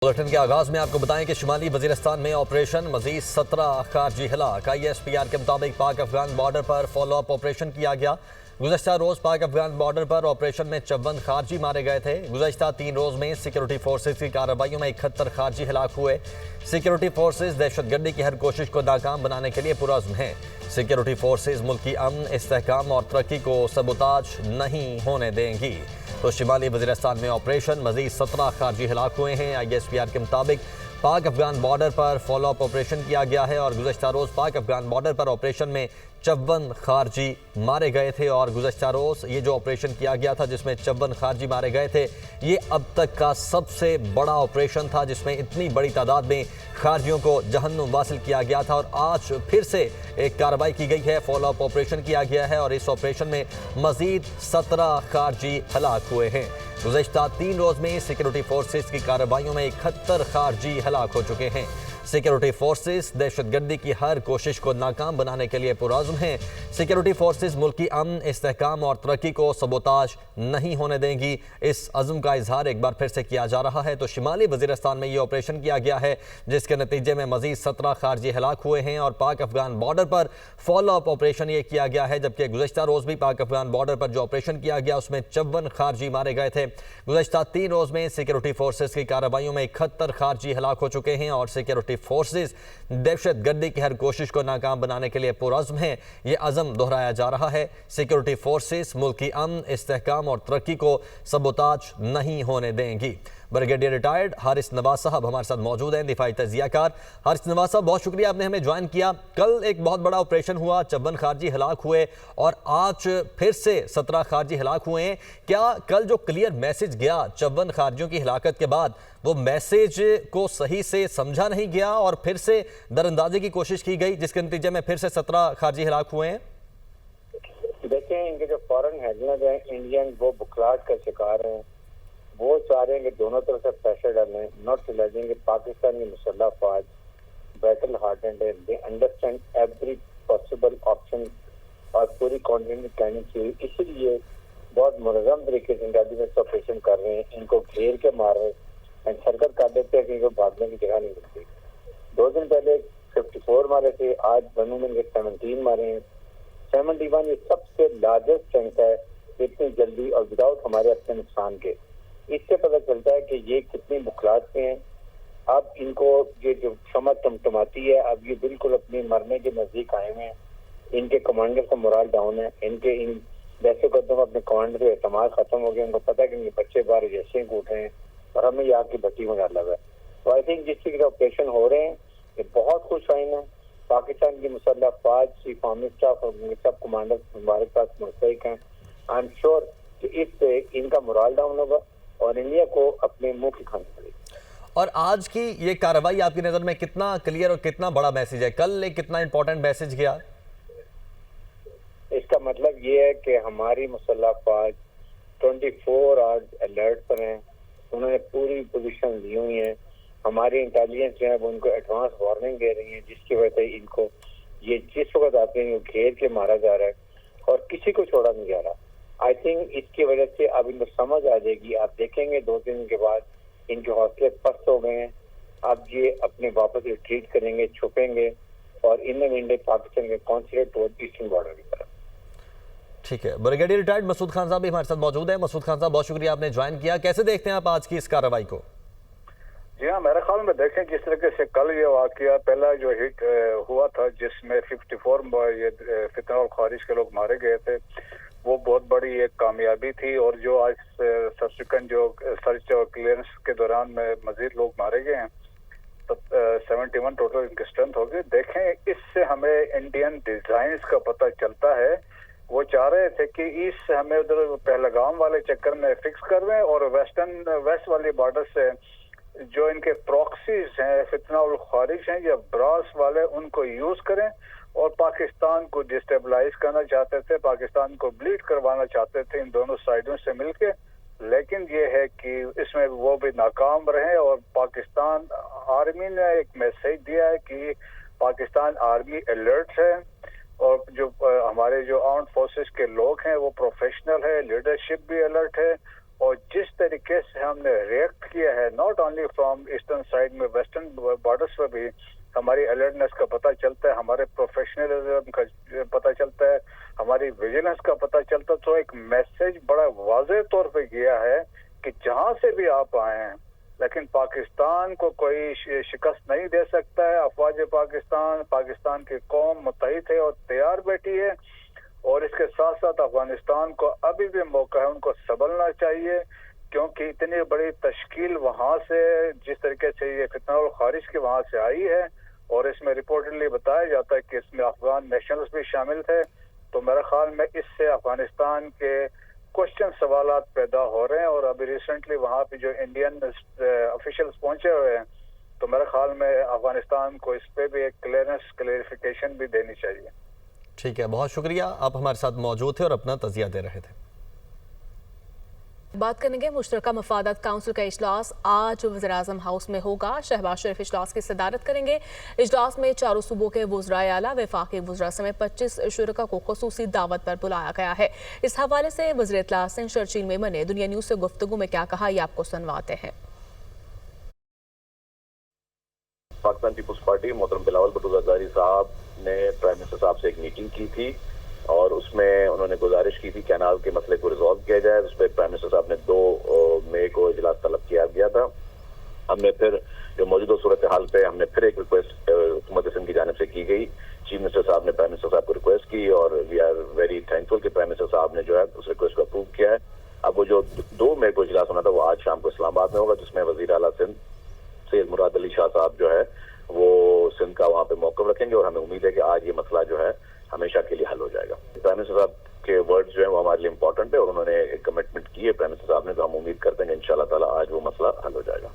Bulletin के आगाज में आपको बताएं कि शुमाली वजीरिस्तान में ऑपरेशन मजीद 17 खारजी हिलाक। ISPR के मुताबिक पाक अफगान बॉर्डर पर फॉलो अप ऑपरेशन किया गया। गुज़श्ता रोज पाक अफगान बॉर्डर पर ऑपरेशन में 54 खारजी मारे गए थे। गुज़श्ता 3 रोज में सिक्योरिटी फोर्सेज की कार्रवाइयों में 71 खारजी हिलाक हुए। सिक्योरिटी फोर्सेज दहशतगर्दी की हर कोशिश को नाकाम बनाने के लिए पुरअज़्म हैं। सिक्योरिटी फोर्सेज मुल्की अमन, इस्तेहकाम और तरक्की को सबूताज नहीं होने देंगी। तो शुमाली वजीरिस्तान में ऑपरेशन मजीद 17 खारजी हिलाक हुए हैं। ISPR के मुताबिक पाक अफगान बॉर्डर पर फॉलो अप ऑपरेशन किया गया है और गुज़श्ता रोज़ पाक अफगान बॉर्डर पर ऑपरेशन में 54 खारजी मारे गए थे। और गुज़श्ता रोज़ ये जो ऑपरेशन किया गया था जिसमें 54 खारजी मारे गए थे, ये अब तक का सबसे बड़ा ऑपरेशन था जिसमें इतनी बड़ी तादाद में खारजियों को जहन्नुम वासिल किया गया था। और आज फिर से एक कार्रवाई की गई है, फॉलो अप ऑपरेशन किया गया है और इस ऑपरेशन में मजीद 17 खारजी हलाक हुए हैं। गुज़श्ता 3 रोज में सिक्योरिटी फोर्सेज की कार्रवाइयों में 71 खारजी हलाक हो चुके हैं। सिक्योरिटी फोर्सेज दहशतगर्दी की हर कोशिश को नाकाम बनाने के लिए पुरअज़्म हैं। सिक्योरिटी फोर्सेज मुल्की अमन, इस्तेहकाम और तरक्की को सबूताज नहीं होने देंगी। इस अज़्म का इजहार एक बार फिर से किया जा रहा है। तो शुमाली वजीरिस्तान में ये ऑपरेशन किया गया है जिसके नतीजे में मजीद 17 खारजी हलाक हुए हैं और पाक अफगान बॉर्डर पर फॉलो अप ऑपरेशन ये किया गया है। जबकि गुज़श्ता रोज़ भी पाक अफगान बॉर्डर पर जो ऑपरेशन किया गया उसमें 54 खारजी मारे गए थे। गुज़श्ता 3 रोज़ में सिक्योरिटी फोर्सेज की कार्रवाइयों में 71 खारजी हलाक हो चुके हैं और सिक्योरिटी फोर्सेज दहशतगर्दी की हर कोशिश को नाकाम बनाने के लिए पुरअज़्म हैं। ये अज़म दोहराया जा रहा है। सिक्योरिटी फोर्सेज मुल्की अमन, इस्तेहकाम और तरक्की को सबूताज नहीं होने देंगी। ब्रिगेडियर रिटायर्ड हारिस नवाज साहब हमारे साथ मौजूद हैं, दिफाई तजियाकार। हारिस नवाज साहब, बहुत शुक्रिया आपने हमें ज्वाइन किया। कल एक बहुत बड़ा ऑपरेशन हुआ, 54 खारजी हलाक हुए और आज फिर से 17 खारजी हलाक हुए हैं। क्या कल जो क्लियर मैसेज गया 54 खारजियों की हिलाकत के बाद, वो मैसेज को सही से समझा नहीं गया और फिर से दरअंदाजी की कोशिश की गई जिसके नतीजे में फिर से 17 खारजी हलाक हुए हैं? देखें, इनके जो फॉरेन हेडलाइंस हैं इंडियन, वो बुखलाहट का शिकार हैं। वो चाह रहे हैं कि दोनों तरफ से प्रेशर डालें, नॉट रियलाइजिंग कि पाकिस्तान की मुसल्लह फौज बैटल हार्डेंड है। They understand every possible option और पूरी कॉन्टिनेंट प्लानिंग की हुई, इसीलिए बहुत मुनज़्ज़म तरीके से इंटेलिजेंस ऑपरेशन कर रहे हैं। इनको घेर के मार रहे हैं, हरकत कर देते हैं कि इनको भागने की जगह नहीं मिलती। 2 दिन पहले 54 मारे थे, आज बनू में 17 मारे हैं। 71 ये सबसे लार्जेस्ट स्ट्रेंथ है इतनी जल्दी और विदाउट हमारे अपने नुकसान के। इससे पता चलता है कि ये कितनी बुखलाहट में हैं। अब इनको ये जो क्षमा टमटमाती है, अब ये बिल्कुल अपनी मरने के नजदीक आए हुए हैं। इनके कमांडर का मोरल डाउन है। इनके इन दहशतगर्दों का अपने कमांडर पे एतमाद खत्म हो गया। उनको पता है कि इनके बच्चे बाहर जैसे कूट रहे हैं और हमें ये आपकी भट्टी में डाला हुआ है। तो आई थिंक जिस चीज के ऑपरेशन हो रहे हैं ये बहुत खुश आइन है। पाकिस्तान की मुसल्लह फौज, चीफ आर्मी स्टाफ और सब कमांडर हमारे साथ मुस्तैक हैं। आई एम श्योर कि इससे इनका मोरल डाउन होगा और इंडिया को अपने मुंह की खानी पड़ेगी। और आज की ये कार्रवाई आपकी नज़र में कितना क्लियर और कितना बड़ा मैसेज है? कल एक कितना इंपॉर्टेंट मैसेज गया? इसका मतलब ये है कि हमारी मुसल्लह फौज 24 आवर्स अलर्ट पर हैं। उन्होंने पूरी पोजीशन ली हुई है। हमारी इंटेलिजेंस जो है वो उनको एडवांस वार्निंग दे रही है, जिसकी वजह से इनको ये जिस वक्त आते हैं घेर के मारा जा रहा है और किसी को छोड़ा नहीं जा रहा। आई थिंक इसकी वजह से अब इनको समझ आ जाएगी। आप देखेंगे 2 दिन के बाद इनके हौसले पस्त हो गए हैं। अब ये अपने वापस रिट्रीट करेंगे, छुपेंगे और इनमें इंडिया पाकिस्तान के कॉन्सिडर टुवर्ड ईस्टर्न बॉर्डर की तरफ। ठीक है, ब्रिगेडियर रिटायर्ड मसूद खान साहब भी हमारे साथ मौजूद है। मसूद खान साहब, बहुत शुक्रिया आपने ज्वाइन किया। कैसे देखते हैं आप आज की इस कार्रवाई को? जी हाँ, मेरे ख्याल में देखें जिस तरीके से कल ये वाकया पहला जो हिट हुआ था जिसमें 54 ये फितना और खारिज के लोग मारे गए थे, वो बहुत बड़ी एक कामयाबी थी। और जो आज सब्सिक्वेंट जो सर्च और क्लियरेंस के दौरान में मजीद लोग मारे गए हैं, तो 71 टोटल इनकी स्ट्रेंथ होगी। देखें, इससे हमें इंडियन डिजाइन का पता चलता है। वो चाह रहे थे कि इस हमें उधर पहलगाम वाले चक्कर में फिक्स कर दें और वेस्ट वाली बॉर्डर से जो इनके प्रॉक्सीज हैं, फितना और खारिज हैं या ब्रास वाले, उनको यूज करें और पाकिस्तान को डिस्टेबलाइज करना चाहते थे, पाकिस्तान को ब्लीड करवाना चाहते थे इन दोनों साइडों से मिलके। लेकिन ये है कि इसमें वो भी नाकाम रहे और पाकिस्तान आर्मी ने एक मैसेज दिया है कि पाकिस्तान आर्मी अलर्ट है और जो हमारे जो आर्म्ड फोर्सेस के लोग हैं वो प्रोफेशनल है, लीडरशिप भी अलर्ट है और जिस तरीके से हमने रिएक्ट किया है, not only from eastern side में, वेस्टर्न बॉर्डर्स पर भी हमारी अलर्टनेस का पता चलता है, हमारे प्रोफेशनलिज्म का पता चलता है, हमारी विजिलेंस का पता चलता है। तो एक मैसेज बड़ा वाज़ेह तौर पे गया है कि जहां से भी आप आए हैं, लेकिन पाकिस्तान को कोई शिकस्त नहीं दे सकता है। अफवाज पाकिस्तान की कौम मुत्तहिद है और तैयार बैठी है, और इसके साथ साथ अफगानिस्तान को अभी भी मौका है, उनको संभलना चाहिए, क्योंकि इतनी बड़ी तश्कील वहां से, जिस तरीके से ये फितना और खारिज की वहां से आई है, और इसमें रिपोर्टेडली बताया जाता है कि इसमें अफगान नेशनल्स भी शामिल थे। तो मेरे ख्याल में इससे अफगानिस्तान के क्वेश्चन सवालात पैदा हो रहे हैं, और अभी रिसेंटली वहां पे जो इंडियन ऑफिशियल्स पहुंचे हुए हैं, तो मेरे ख्याल में अफगानिस्तान को इस पे भी एक क्लेरिफिकेशन भी देनी चाहिए। ठीक है, बहुत शुक्रिया, आप हमारे साथ मौजूद थे और अपना तजिया दे रहे थे। बात करेंगे मुश्तरका मफादात काउंसिल का इजलास आज वज़ीर-ए-आज़म हाउस में होगा। शहबाज शरीफ इजलास की सदारत करेंगे। इजलास में चारों सूबों के वज़राए आला, वफाकी वज़रा समेत 25 शुरका को ख़ुसूसी दावत पर बुलाया गया है। इस हवाले से वज़ीर इत्तला सिंध शर्जील मेमन ने दुनिया न्यूज़ से गुफ्तगू में क्या कहा, ये आपको सुनवाते हैं। पाकिस्तान पीपुल्स पार्टी मोहतरम बिलावल भुट्टो ज़रदारी साहब ने प्राइम मिनिस्टर साहब से एक मीटिंग की थी, और उसमें उन्होंने गुजारिश की थी कैनाल के मसले को रिजॉल्व किया जाए। उस पर प्राइम मिनिस्टर साहब ने 2 मई को इजलास तलब किया गया था। हमने फिर जो मौजूदा सूरत हाल पे हमने फिर एक रिक्वेस्ट हुकूमत सिंध की जानिब से की गई। चीफ मिनिस्टर साहब ने प्राइम मिनिस्टर साहब को रिक्वेस्ट की, और वी आर वेरी थैंकफुल कि प्राइम मिनिस्टर साहब ने जो है उस रिक्वेस्ट को अप्रूव किया है। अब वो जो 2 मई को इजलास होना था वो आज शाम को इस्लामाबाद में होगा, जिसमें वजीर आला सिंध सैयद मुराद अली शाह साहब जो है वो सिंध का वहाँ पे मौक़िफ़ रखेंगे, और हमें उम्मीद है कि आज ये मसला जो है हमेशा के लिए हल हो जाएगा। प्राइम मिनिस्टर साहब के वर्ड्स जो है वो हमारे लिए इंपॉर्टेंट है, और उन्होंने एक कमिटमेंट की है प्राइम मिनिस्टर साहब ने, तो हम उम्मीद करते हैं कि इंशाअल्लाह ताला आज वो मसला हल हो जाएगा।